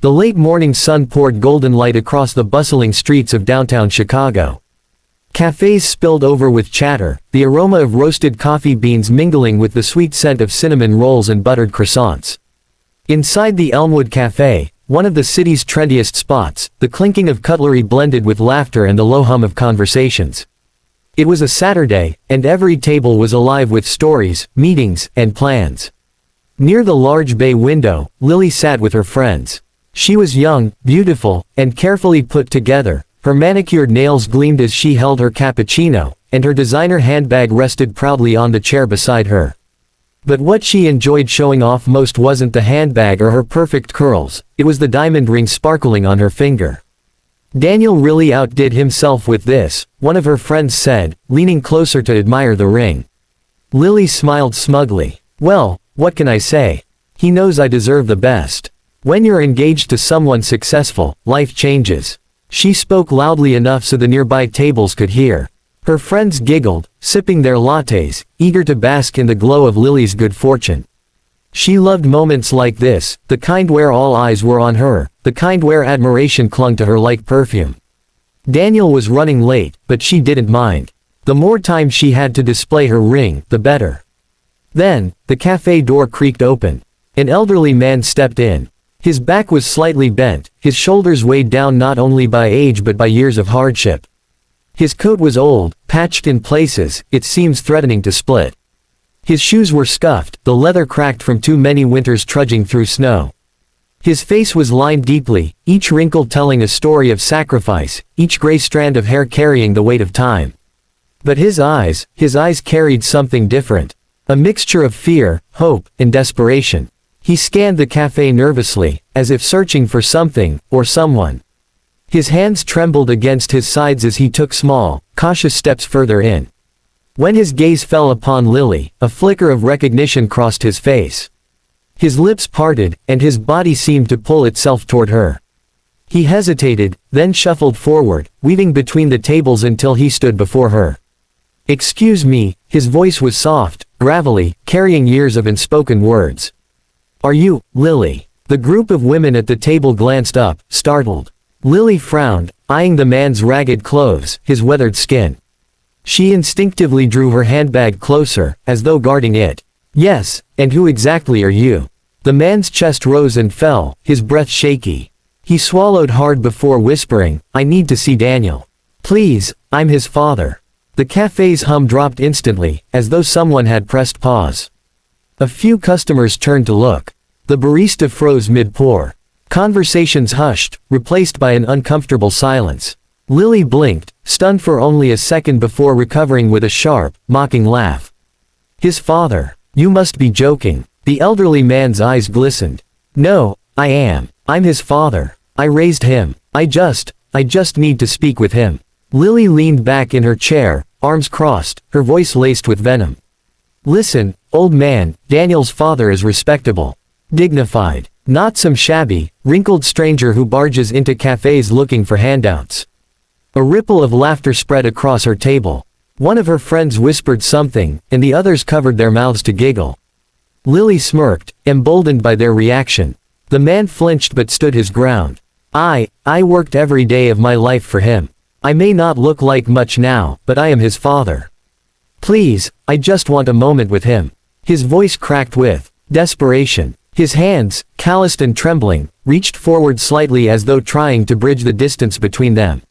The late morning sun poured golden light across the bustling streets of downtown Chicago. Cafes spilled over with chatter, the aroma of roasted coffee beans mingling with the sweet scent of cinnamon rolls and buttered croissants. Inside the Elmwood Cafe, one of the city's trendiest spots, the clinking of cutlery blended with laughter and the low hum of conversations. It was a Saturday, and every table was alive with stories, meetings, and plans. Near the large bay window, Lily sat with her friends. She was young, beautiful, and carefully put together. Her manicured nails gleamed as she held her cappuccino, and her designer handbag rested proudly on the chair beside her. But what she enjoyed showing off most wasn't the handbag or her perfect curls, it was the diamond ring sparkling on her finger. "Daniel really outdid himself with this," one of her friends said, leaning closer to admire the ring. Lily smiled smugly. "Well, what can I say? He knows I deserve the best. When you're engaged to someone successful, life changes." She spoke loudly enough so the nearby tables could hear. Her friends giggled, sipping their lattes, eager to bask in the glow of Lily's good fortune. She loved moments like this, the kind where all eyes were on her, the kind where admiration clung to her like perfume. Daniel was running late, but she didn't mind. The more time she had to display her ring, the better. Then, the cafe door creaked open. An elderly man stepped in. His back was slightly bent, his shoulders weighed down not only by age but by years of hardship. His coat was old, patched in places, it seems threatening to split. His shoes were scuffed, the leather cracked from too many winters trudging through snow. His face was lined deeply, each wrinkle telling a story of sacrifice, each gray strand of hair carrying the weight of time. But his eyes carried something different. A mixture of fear, hope, and desperation. He scanned the cafe nervously, as if searching for something, or someone. His hands trembled against his sides as he took small, cautious steps further in. When his gaze fell upon Lily, a flicker of recognition crossed his face. His lips parted, and his body seemed to pull itself toward her. He hesitated, then shuffled forward, weaving between the tables until he stood before her. "Excuse me," his voice was soft, gravelly, carrying years of unspoken words. "Are you, Lily?" The group of women at the table glanced up, startled. Lily frowned, eyeing the man's ragged clothes, his weathered skin. She instinctively drew her handbag closer, as though guarding it. "Yes, and who exactly are you?" The man's chest rose and fell, his breath shaky. He swallowed hard before whispering, "I need to see Daniel. Please, I'm his father." The cafe's hum dropped instantly, as though someone had pressed pause. A few customers turned to look. The barista froze mid-pour. Conversations hushed, replaced by an uncomfortable silence. Lily blinked, stunned for only a second before recovering with a sharp, mocking laugh. "His father? You must be joking." The elderly man's eyes glistened. "No, I'm his father. I raised him. I just need to speak with him." Lily leaned back in her chair, arms crossed, her voice laced with venom. "Listen, old man, Daniel's father is respectable. Dignified. Not some shabby, wrinkled stranger who barges into cafes looking for handouts." A ripple of laughter spread across her table. One of her friends whispered something, and the others covered their mouths to giggle. Lily smirked, emboldened by their reaction. The man flinched but stood his ground. I worked every day of my life for him. I may not look like much now, but I am his father. Please, I just want a moment with him." His voice cracked with desperation. His hands, calloused and trembling, reached forward slightly as though trying to bridge the distance between them.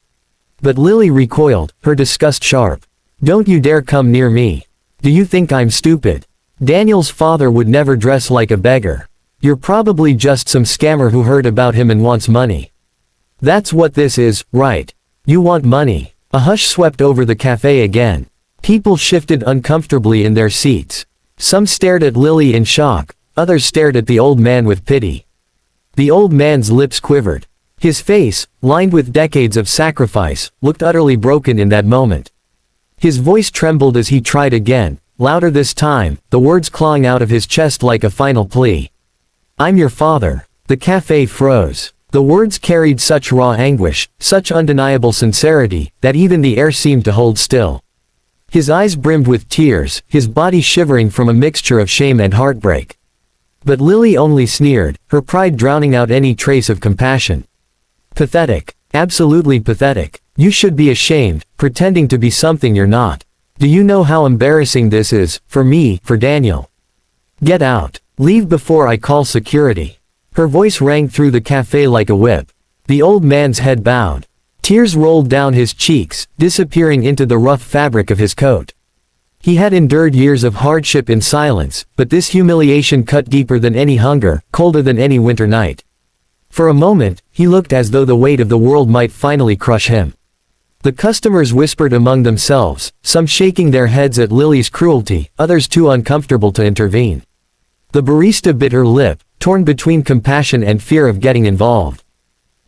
But Lily recoiled, her disgust sharp. "Don't you dare come near me. Do you think I'm stupid? Daniel's father would never dress like a beggar. You're probably just some scammer who heard about him and wants money. That's what this is, right? You want money." A hush swept over the cafe again. People shifted uncomfortably in their seats. Some stared at Lily in shock, others stared at the old man with pity. The old man's lips quivered. His face, lined with decades of sacrifice, looked utterly broken in that moment. His voice trembled as he tried again, louder this time, the words clawing out of his chest like a final plea. "I'm your father." The cafe froze. The words carried such raw anguish, such undeniable sincerity, that even the air seemed to hold still. His eyes brimmed with tears, his body shivering from a mixture of shame and heartbreak. But Lily only sneered, her pride drowning out any trace of compassion. Pathetic. Absolutely pathetic. You should be ashamed, pretending to be something you're not. Do you know how embarrassing this is, for me, for Daniel? Get out. Leave before I call security. Her voice rang through the cafe like a whip. The old man's head bowed. Tears rolled down his cheeks, disappearing into the rough fabric of his coat. He had endured years of hardship in silence, but this humiliation cut deeper than any hunger, colder than any winter night. For a moment, he looked as though the weight of the world might finally crush him. The customers whispered among themselves, some shaking their heads at Lily's cruelty, others too uncomfortable to intervene. The barista bit her lip, torn between compassion and fear of getting involved.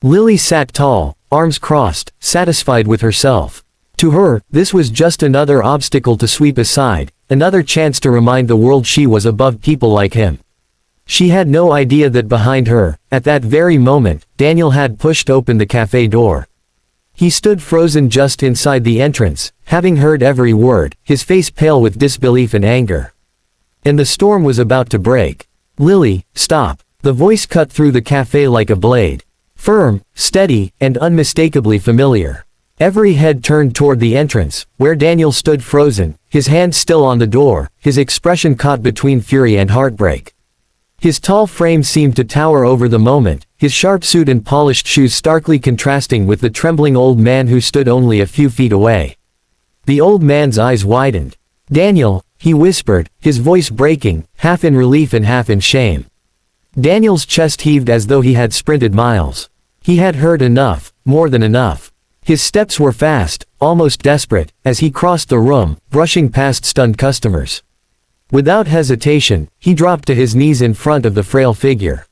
Lily sat tall, arms crossed, satisfied with herself. To her, this was just another obstacle to sweep aside, another chance to remind the world she was above people like him. She had no idea that behind her, at that very moment, Daniel had pushed open the cafe door. He stood frozen just inside the entrance, having heard every word, his face pale with disbelief and anger. And the storm was about to break. Lily, stop. The voice cut through the cafe like a blade. Firm, steady, and unmistakably familiar. Every head turned toward the entrance, where Daniel stood frozen, his hand still on the door, his expression caught between fury and heartbreak. His tall frame seemed to tower over the moment, his sharp suit and polished shoes starkly contrasting with the trembling old man who stood only a few feet away. The old man's eyes widened. Daniel, he whispered, his voice breaking, half in relief and half in shame. Daniel's chest heaved as though he had sprinted miles. He had heard enough, more than enough. His steps were fast, almost desperate, as he crossed the room, brushing past stunned customers. Without hesitation, he dropped to his knees in front of the frail figure.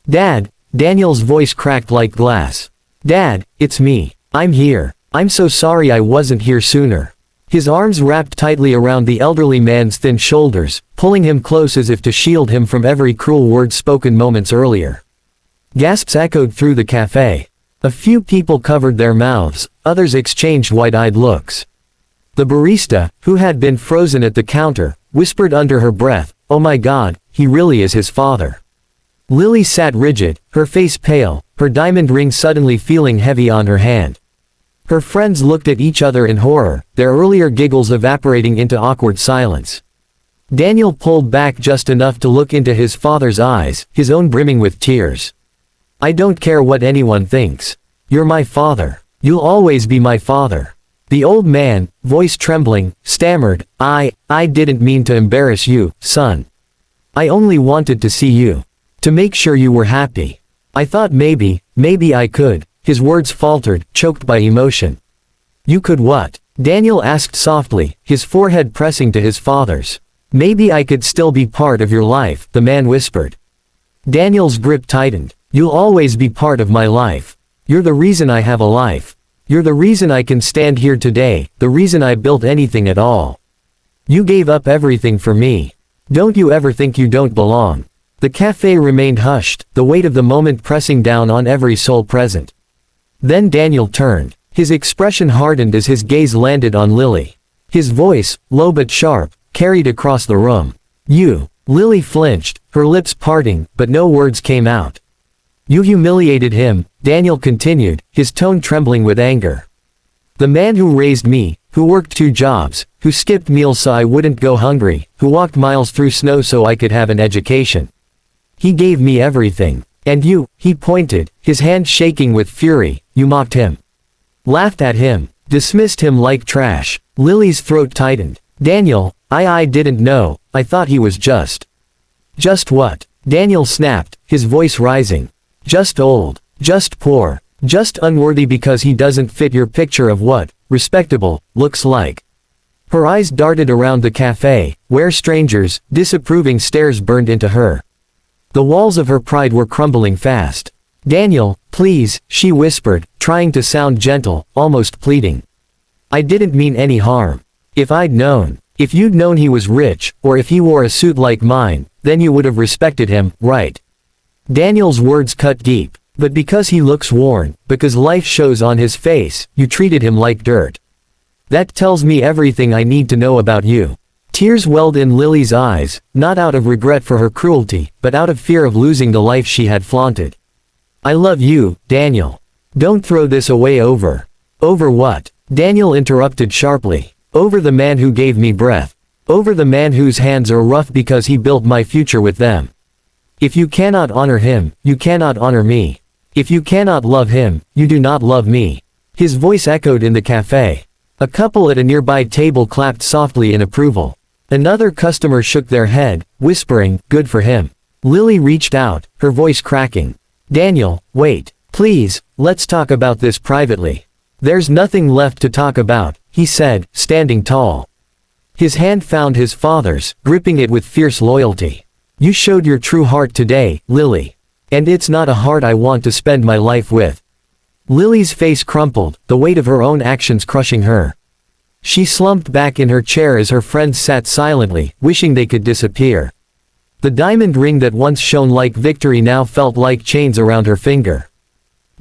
Dad, Daniel's voice cracked like glass. Dad, it's me. I'm here. I'm so sorry I wasn't here sooner. His arms wrapped tightly around the elderly man's thin shoulders, pulling him close as if to shield him from every cruel word spoken moments earlier. Gasps echoed through the cafe. A few people covered their mouths, others exchanged wide-eyed looks. The barista, who had been frozen at the counter, whispered under her breath, "Oh my God, he really is his father." Lily sat rigid, her face pale, her diamond ring suddenly feeling heavy on her hand. Her friends looked at each other in horror, their earlier giggles evaporating into awkward silence. Daniel pulled back just enough to look into his father's eyes, his own brimming with tears. "I don't care what anyone thinks. You're my father. You'll always be my father." The old man, voice trembling, stammered, I didn't mean to embarrass you, son. I only wanted to see you. To make sure you were happy. I thought maybe I could." His words faltered, choked by emotion. "You could what?" Daniel asked softly, his forehead pressing to his father's. "Maybe I could still be part of your life," the man whispered. Daniel's grip tightened. "You'll always be part of my life. You're the reason I have a life. You're the reason I can stand here today, the reason I built anything at all. You gave up everything for me. Don't you ever think you don't belong." The cafe remained hushed, the weight of the moment pressing down on every soul present. Then Daniel turned. His expression hardened as his gaze landed on Lily. His voice, low but sharp, carried across the room. "You." Lily flinched, her lips parting, but no words came out. "You humiliated him," Daniel continued, his tone trembling with anger. "The man who raised me, who worked 2 jobs, who skipped meals so I wouldn't go hungry, who walked miles through snow so I could have an education. He gave me everything. And you," he pointed, his hand shaking with fury, "you mocked him. Laughed at him. Dismissed him like trash." Lily's throat tightened. "Daniel, I didn't know, I thought he was just." "Just what?" Daniel snapped, his voice rising. "Just old. Just poor. Just unworthy because he doesn't fit your picture of what respectable looks like." Her eyes darted around the cafe, where strangers' disapproving stares burned into her. The walls of her pride were crumbling fast. "Daniel, please," she whispered, trying to sound gentle, almost pleading. "I didn't mean any harm. If I'd known. If you'd known he was rich, or if he wore a suit like mine, then you would have respected him, right?" Daniel's words cut deep. "But because he looks worn, because life shows on his face, you treated him like dirt. That tells me everything I need to know about you." Tears welled in Lily's eyes, not out of regret for her cruelty, but out of fear of losing the life she had flaunted. I love you, Daniel. Don't throw this away over. Over what? Daniel interrupted sharply. Over the man who gave me breath. Over the man whose hands are rough because he built my future with them. If you cannot honor him, you cannot honor me. If you cannot love him, you do not love me. His voice echoed in the cafe. A couple at a nearby table clapped softly in approval. Another customer shook their head, whispering, good for him. Lily reached out, her voice cracking. Daniel, wait. Please, let's talk about this privately. There's nothing left to talk about, he said, standing tall. His hand found his father's, gripping it with fierce loyalty. You showed your true heart today, Lily. And it's not a heart I want to spend my life with. Lily's face crumpled, the weight of her own actions crushing her. She slumped back in her chair as her friends sat silently, wishing they could disappear. The diamond ring that once shone like victory now felt like chains around her finger.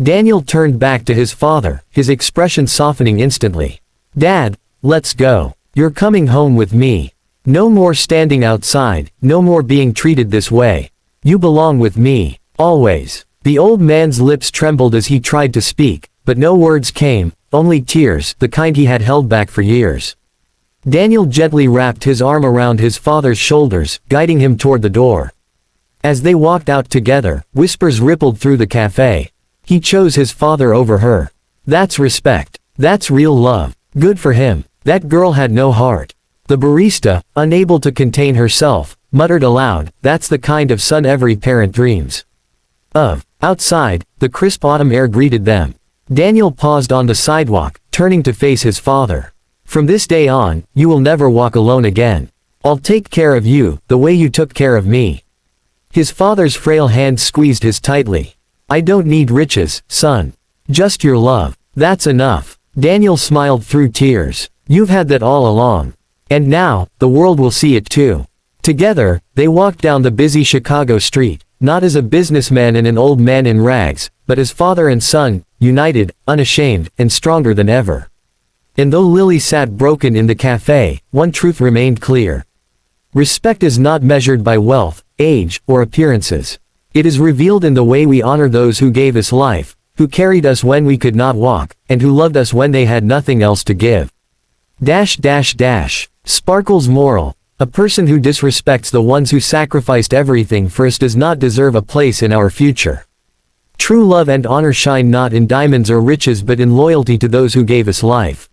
Daniel turned back to his father, his expression softening instantly. Dad, let's go. You're coming home with me. No more standing outside, no more being treated this way. You belong with me, always. The old man's lips trembled as he tried to speak, but no words came, only tears, the kind he had held back for years. Daniel gently wrapped his arm around his father's shoulders, guiding him toward the door. As they walked out together, whispers rippled through the cafe. He chose his father over her. That's respect. That's real love. Good for him. That girl had no heart. The barista, unable to contain herself, muttered aloud, that's the kind of son every parent dreams of. Outside, the crisp autumn air greeted them. Daniel paused on the sidewalk, turning to face his father. From this day on, you will never walk alone again. I'll take care of you, the way you took care of me. His father's frail hand squeezed his tightly. I don't need riches, son. Just your love. That's enough. Daniel smiled through tears. You've had that all along. And now, the world will see it too. Together, they walked down the busy Chicago street, not as a businessman and an old man in rags, but as father and son, united, unashamed, and stronger than ever. And though Lily sat broken in the cafe, one truth remained clear. Respect is not measured by wealth, age, or appearances. It is revealed in the way we honor those who gave us life, who carried us when we could not walk, and who loved us when they had nothing else to give. Sparkle's moral. A person who disrespects the ones who sacrificed everything for us does not deserve a place in our future. True love and honor shine not in diamonds or riches but in loyalty to those who gave us life.